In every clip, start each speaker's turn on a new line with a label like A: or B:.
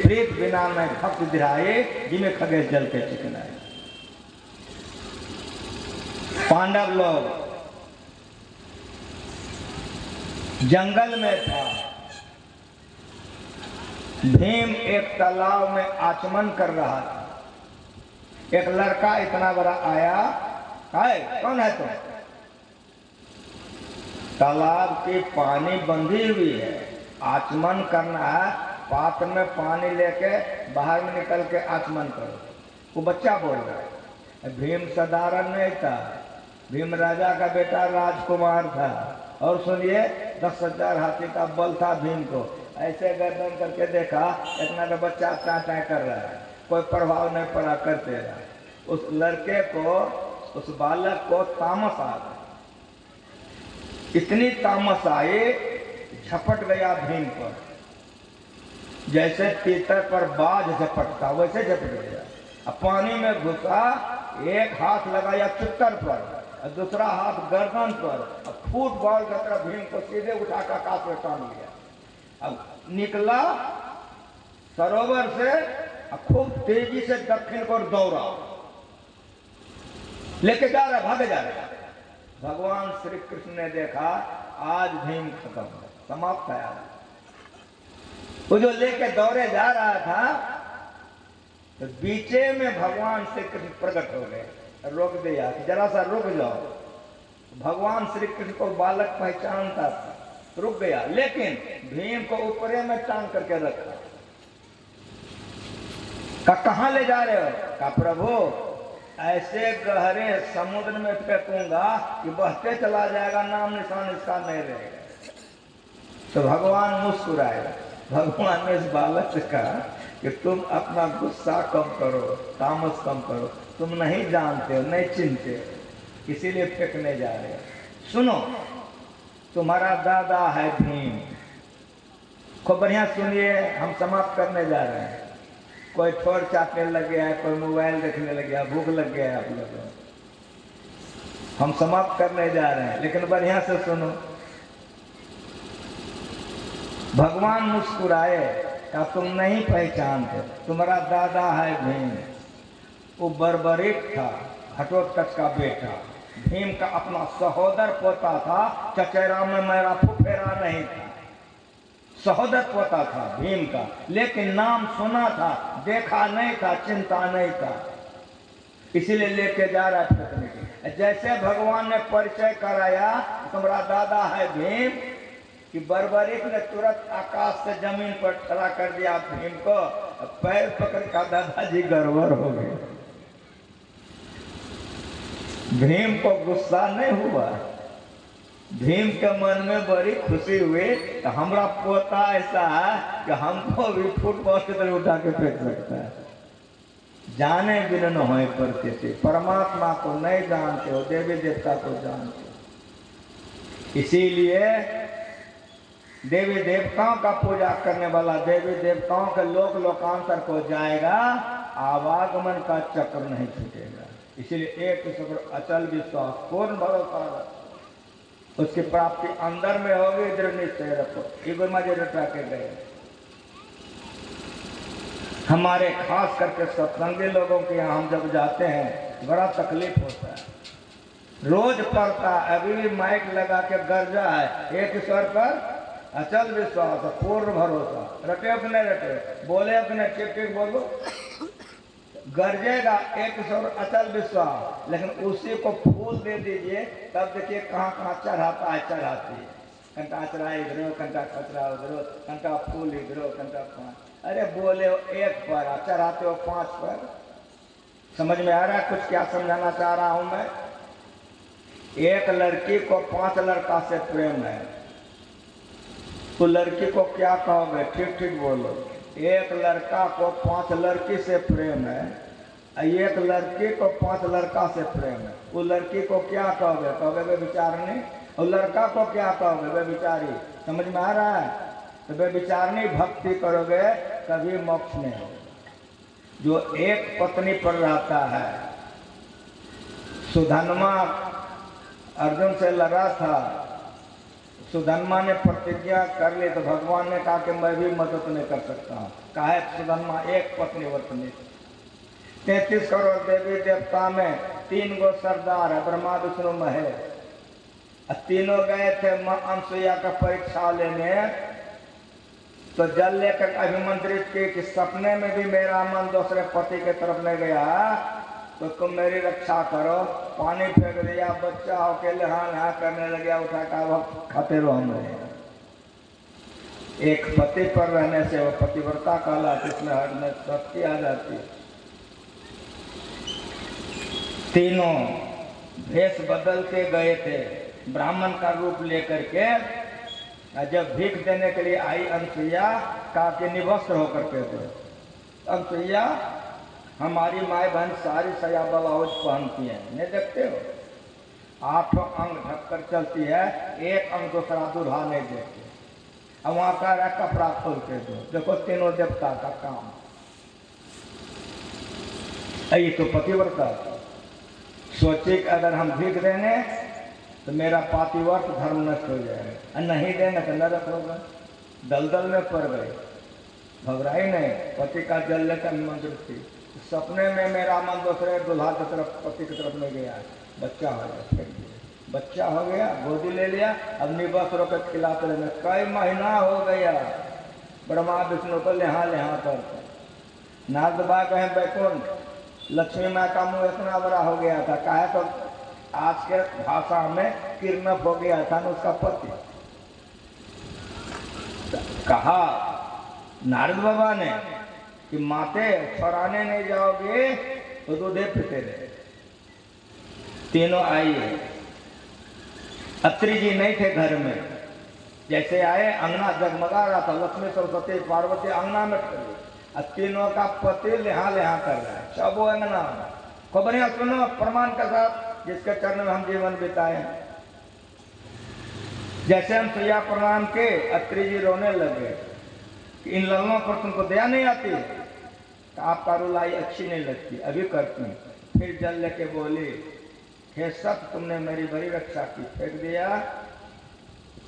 A: प्रीत बिना में भक्त दिराए, जिमें खगेश जल के चिकनाए। पांडव लोग जंगल में था, भीम एक तालाब में आचमन कर रहा था। एक लड़का इतना बड़ा आया, है कौन है तुम? तालाब की पानी बंधी हुई है, आचमन करना है, पात्र में पानी लेके बाहर में निकल के आचमन करो। वो बच्चा बोल रहा है। भीम साधारण नहीं था, भीम राजा का बेटा राजकुमार था। और सुनिए 10,000 हाथी का बल था भीम को। ऐसे गर्दन करके देखा, इतना का बच्चा टाँ कर रहा है, कोई प्रभाव नहीं पड़ा करते रहा। उस लड़के को, उस बालक को तामस आ गई। इतनी तामस आए, झपट गया भीम पर, जैसे तीतर पर बाज झपटता वैसे झपट गया। अब पानी में घुसा, एक हाथ लगाया चुत्तर पर और दूसरा हाथ गर्दन पर, अब फुटबॉल की तरह भीम को सीधे उठाकर आकाश में टांग लिया। अब निकला सरोवर से, खूब तेजी से दक्षिण को दौड़ा, लेके जा रहा, भागे जा रहा। भगवान श्री कृष्ण ने देखा आज भीम खत्म है, समाप्त है। वो जो लेके दौड़े जा रहा था, तो बीचे में भगवान श्री कृष्ण प्रकट हो गए, रोक दिया कि जरा सा रुक जाओ। भगवान श्री कृष्ण को बालक पहचानता था, रुक गया, लेकिन भीम को ऊपरे में टांग करके रखा। कहाँ ले जा रहे हो? कहा प्रभु ऐसे गहरे समुद्र में फेंकूंगा कि बहते चला जाएगा, नाम निशान इसका नहीं रहेगा। तो भगवान मुस्कुराए। भगवान ने इस बालक से कहा कि तुम अपना गुस्सा कम करो, तामस कम करो, तुम नहीं जानते हो, नहीं चिंते, इसीलिए फेंकने जा रहे हो। सुनो, तुम्हारा दादा है भीम। खूब बढ़िया सुनिए, हम समाप्त करने जा रहे हैं। कोई ठोर चाटने लग गया है, कोई मोबाइल देखने लग गया, भूख लग गया है आप लोगों को। हम समाप्त करने जा रहे हैं, लेकिन बढ़िया से सुनो। भगवान मुस्कुराए, क्या तुम नहीं पहचानते? तुम्हारा दादा है भीम। वो बर्बरीक था, घटोत्कच का बेटा। भीम का अपना सहोदर पोता था, चचेरा में मेरा फुफेरा नहीं था, सहोदर पोता था भीम का, लेकिन नाम सुना था, देखा नहीं था, चिंता नहीं था, इसीलिए लेके जा रहा फेंकने के। जैसे भगवान ने परिचय कराया तुम्हारा दादा है भीम, कि बर्बरीक ने तुरंत आकाश से जमीन पर खड़ा कर दिया भीम को, पैर पकड़ का दादाजी गड़बड़ हो गए। भीम को गुस्सा नहीं हुआ, भीम के मन में बड़ी खुशी हुई कि हमारा पोता ऐसा है कि हमको भी फुटबॉल की तरह उठा के फेंक सकता है। जाने बिन न होए करते थे, परमात्मा को नहीं जानते हो, देवी देवता को जानते हो। इसीलिए देवी देवताओं का पूजा करने वाला देवी देवताओं के लोक लोकांतर को जाएगा, आवागमन का चक्र नहीं छूटेगा। इसीलिए एक ईश्वर अचल विश्वास, पूर्ण भरोसा, उसकी प्राप्ति अंदर में होगी, दृढ़ निश्चय रखो। ये गुरु जी रटा के गए। हमारे खास करके सत्संगी लोगों के यहाँ हम जब जाते हैं बड़ा तकलीफ होता है। रोज पढ़ता, अभी भी माइक लगा के गर्जा है, एक ईश्वर पर अचल विश्वास, पूर्ण भरोसा। रटे हो कि नहीं रटे? बोले हो कि नहीं? ठीक ठीक बोलो। गरजेगा एक ईश्वर अचल विश्वास, लेकिन उसी को फूल दे दीजिए, तब देखिए कहाँ कहाँ चढ़ाता है, चढ़ाती है। कंटा अचरा इधरो, कंटा कचरा उधरो, कंटा फूल इधरो, कंटा पाँच। अरे बोले हो एक पर, चढ़ाते हो 5 पर। समझ में आ रहा है कुछ क्या समझाना चाह रहा हूं मैं? एक लड़की को 5 लड़का से प्रेम है, तो लड़की को क्या कहोगे? ठीक ठीक बोलो। एक लड़का को 5 लड़की से प्रेम है, एक लड़की को 5 लड़का से प्रेम है, वो लड़की को क्या कहोगे? कहोगे वे विचारनी। और लड़का को क्या कहोगे? वे विचारी। समझ में आ रहा है? तो वे विचारनी भक्ति करोगे, कभी मोक्ष नहीं होगा। जो एक पत्नी पर रहता है, सुधनमा अर्जुन से लड़ा था, सुदामा ने प्रतिज्ञा कर ली तो भगवान ने कहा कि मैं भी मदद नहीं कर सकता हूँ। कहा है सुदामा एक पत्नी वर्तनी, 33 करोड़ देवी देवता में 3 गो सरदार है, ब्रह्मा विष्णु महेश। तीनों गए थे मां अनसुईया का परीक्षा लेने, तो जल लेकर अभिमंत्रित किए कि सपने में भी मेरा मन दूसरे पति के तरफ नहीं गया तो तुम मेरी रक्षा करो। पानी फेंक दिया, बच्चा होके लहा करने लगे, उठा कर वो खाते रहो हम रहे। एक पति पर रहने से वो पतिव्रता कहला, जिसमें हर में शक्ति आ जाती। तीनों भेष बदल के गए थे ब्राह्मण का रूप लेकर के। जब भीख देने के लिए आई अनसुईया, कहा कि निवस्त्र होकर के दो। अनसुईया हमारी माए बहन सारी सया ब्लाउज पहनती है, नहीं देखते हो, 8 अंग ढककर चलती है, एक अंग दूसरा दूल्हा नहीं देखते। अब वहां कह रहा कपड़ा खोल के दो। देखो तीनों देवता का काम, ये तो पतिव्रता। सोचे कि अगर हम भीख देंगे तो मेरा पातिव्रत धर्म नष्ट हो जाएगा, नहीं देंगे तो नरक होगा। दलदल में पड़ गए, घबराई नहीं। पति का जल लेकर मंदिर थी, सपने में मेरा मन दूसरे दुल्हा की तरफ, पति की तरफ में गया। बच्चा हो गया, बच्चा हो गया, गोदी ले लिया। अब निवस्त्र के खिलाते रहने, कई महीना हो गया। ब्रह्मा विष्णु को लेहा करते। नारद बाबा कहे बैकुंठ, लक्ष्मी माँ का मुंह इतना बड़ा हो गया था, कहा तो आज के भाषा में किरनप हो गया था न उसका पति। कहा नारद बाबा ने कि माते छोड़ाने नहीं जाओगे तो दूधे पीते रहे। तीनों आइए, अत्रि जी नहीं थे घर में। जैसे आए अंगना जगमगा रहा था, लक्ष्मी सरस्वती पार्वती अंगना में खड़ी, तीनों का पति लेहा कर रहा है। सब अंगना खबरें सुनो प्रमाण के साथ, जिसके चरण में हम जीवन बिताए। जैसे हम सुइया प्रणाम के, अत्रि जी रोने लगे कि इन लल्लों पर तुमको दया नहीं आती, तो आपका रुलाई अच्छी नहीं लगती, अभी करती हूँ। फिर जल लेके बोली, हे सत तुमने मेरी बड़ी रक्षा की। फेंक दिया।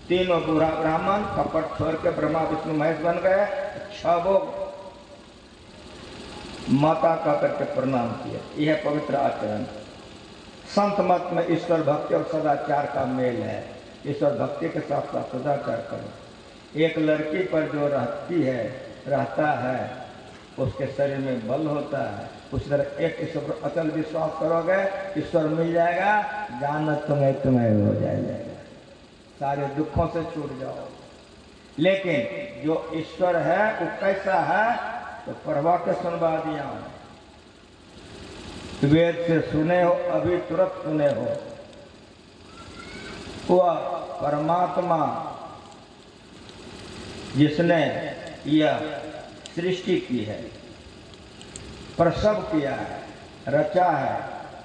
A: तीनों बूढ़ा ब्राह्मण कपट छोड़ के ब्रह्मा विष्णु महेश बन गए। 6 माता का करके प्रणाम किया। यह पवित्र आचरण। संत मत में ईश्वर भक्ति और सदाचार का मेल है। ईश्वर भक्ति के साथ साथ सदाचार करो। एक लड़की पर जो रहता है उसके शरीर में बल होता है। उस तरह एक ईश्वर पर अचल विश्वास करोगे, ईश्वर मिल जाएगा, जान तुम्हें हो जाएगा, सारे दुखों से छूट जाओ। लेकिन जो ईश्वर है वो कैसा है, तो पढ़वा के सुनवा दिया हूं। वेद से सुने हो, अभी तुरंत सुने हो। वह परमात्मा जिसने यह सृष्टि की है, प्रसव किया है, रचा है,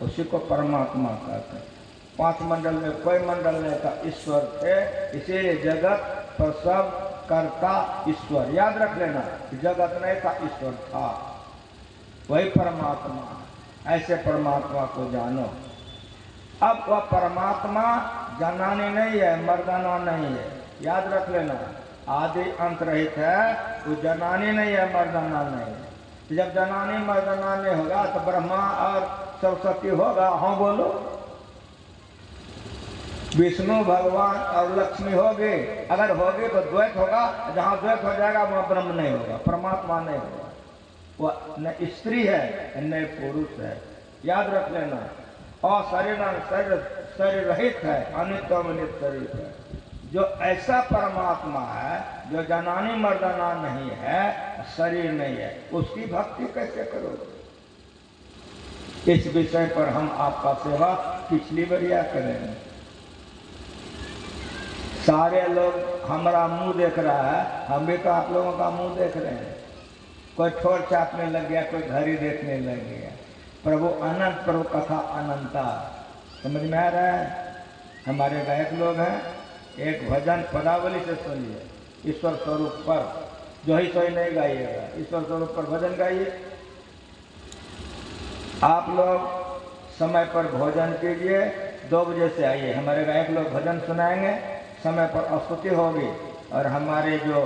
A: उसी को परमात्मा कहते हैं। 5 मंडल में कोई मंडल नहीं था, ईश्वर थे, इसीलिए जगत प्रसव करता ईश्वर। याद रख लेना, जगत नहीं था, ईश्वर था, वही परमात्मा। ऐसे परमात्मा को जानो। अब वह परमात्मा जनानी नहीं है, मर्दाना नहीं है, याद रख लेना। आदि अंत रहित है, वो जनानी नहीं है, मर्दाना नहीं है। जब जनानी मर्दाना नहीं होगा तो ब्रह्मा और सरस्वती होगा। हाँ बोलो, विष्णु भगवान और लक्ष्मी होगी। अगर होगी तो द्वैत होगा, जहाँ द्वैत हो जाएगा वहाँ ब्रह्म नहीं होगा, परमात्मा नहीं होगा। वह न स्त्री है न पुरुष है, याद रख लेना। और शरीर रहित है, अनित्य शरीर है। जो ऐसा परमात्मा है जो जनानी मर्दाना नहीं है, शरीर नहीं है, उसकी भक्ति कैसे करोगे? इस विषय पर हम आपका सेवा पिछली बढ़िया करेंगे। सारे लोग हमारा मुंह देख रहा है, हम भी तो आप लोगों का मुंह देख रहे हैं। कोई ठोर चाटने लग गया, कोई घड़ी देखने लग गया। प्रभु अनंत, प्रभु कथा अनंता, समझ में आ रहा है? हमारे गायक लोग हैं, एक भजन पदावली से सुनिए। ईश्वर स्वरूप पर, जो ही सोई नहीं गाइएगा, ईश्वर स्वरूप पर भजन गाइए। आप लोग समय पर भोजन कीजिए, 2 बजे से आइए, हमारे गायक लोग भजन सुनाएंगे। समय पर स्तुति होगी और हमारे जो